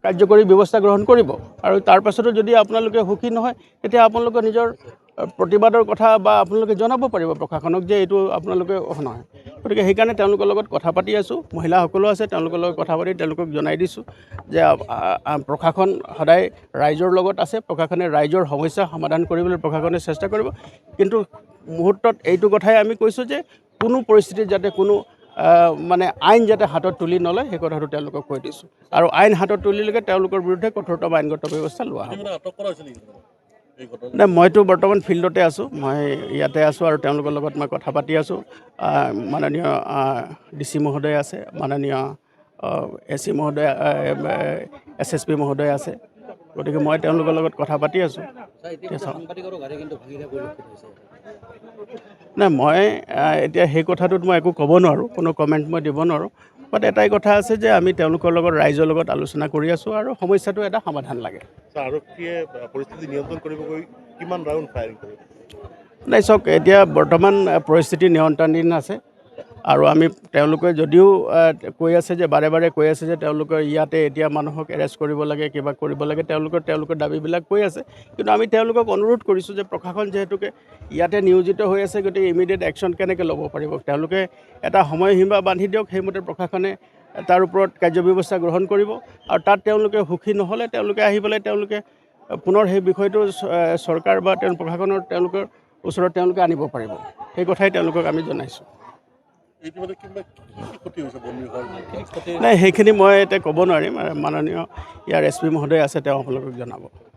কাৰ্যকৰী ব্যৱস্থা গ্ৰহণ কৰিব আৰু তাৰ পাছতো যদি আপোনালোকে সুখী নহয় তেতিয়া আপোনালোকে নিজৰ প্ৰতিবাদৰ কথা বা আপোনালোকে জনাব পাৰিব প্ৰশাসনক যে এইটো আপোনালোকে নহয়। গতিকে সেইকাৰণে তেওঁলোকৰ লগত কথা পাতি আছোঁ, মহিলাসকলো আছে, তেওঁলোকৰ লগত কথা পাতি তেওঁলোকক জনাই দিছোঁ যে প্ৰশাসন সদায় ৰাইজৰ লগত আছে, প্ৰশাসনে ৰাইজৰ সমস্যা সমাধান কৰিবলৈ প্ৰশাসনে চেষ্টা কৰিব। কিন্তু মুহূৰ্তত এইটো কথাই আমি কৈছোঁ যে কোনো পৰিস্থিতিত যাতে কোনো মানে আইন যাতে হাতত তুলি নলয় সেই কথাটো তেওঁলোকক কৈ দিছোঁ আৰু আইন হাতত তুলিলৈকে তেওঁলোকৰ বিৰুদ্ধে কঠোৰতম আইনগত ব্যৱস্থা লোৱা হ'ব। নাই, মইতো বৰ্তমান ফিল্ডতে আছোঁ, মই ইয়াতে আছোঁ আৰু তেওঁলোকৰ লগত মই কথা পাতি আছোঁ। মাননীয় DC মহোদয় আছে, মাননীয় AC মহোদয়, SSP মহোদয় আছে, গতিকে মই তেওঁলোকৰ লগত কথা পাতি আছোঁ। নাই, মই এতিয়া সেই কথাটোত মই একো ক'ব নোৱাৰোঁ, কোনো কমেণ্ট মই দিব নোৱাৰোঁ। বাট এটাই কথা আছে যে আমি তেওঁলোকৰ লগত ৰাইজৰ লগত আলোচনা কৰি আছোঁ আৰু সমস্যাটো এটা সমাধান লাগে। আৰক্ষীয়ে পৰিস্থিতি নিয়ন্ত্ৰণ কৰিবলৈ কিমান ৰাউণ্ড ফায়াৰিং কৰিব? নাই, চাওক, এতিয়া বৰ্তমান পৰিস্থিতি নিয়ন্ত্ৰণাধীন আছে আৰু আমি তেওঁলোকে যদিও কৈ আছে যে বাৰে বাৰে কৈ আছে যে তেওঁলোকৰ ইয়াতে এতিয়া মানুহক এৰেষ্ট কৰিব লাগে, কিবা কৰিব লাগে, তেওঁলোকৰ দাবীবিলাক কৈ আছে। কিন্তু আমি তেওঁলোকক অনুৰোধ কৰিছোঁ যে প্ৰশাসন যিহেতুকে ইয়াতে নিয়োজিত হৈ আছে, গতিকে ইমিডিয়েট একশ্যন কেনেকৈ ল'ব পাৰিব, তেওঁলোকে এটা সময়সীমা বান্ধি দিয়ক, সেইমতে প্ৰশাসনে তাৰ ওপৰত কাৰ্যব্যৱস্থা গ্ৰহণ কৰিব আৰু তাত তেওঁলোকে সুখী নহ'লে তেওঁলোকে আহি পেলাই তেওঁলোকে পুনৰ সেই বিষয়টো চৰকাৰ বা প্ৰশাসনৰ তেওঁলোকৰ ওচৰত তেওঁলোকে আনিব পাৰিব। সেই কথাই তেওঁলোকক আমি জনাইছোঁ। নাই, সেইখিনি মই এতিয়া ক'ব নোৱাৰিম, মাননীয় ইয়াৰ SP মহোদয় আছে, তেওঁ আপোনালোকক জনাব।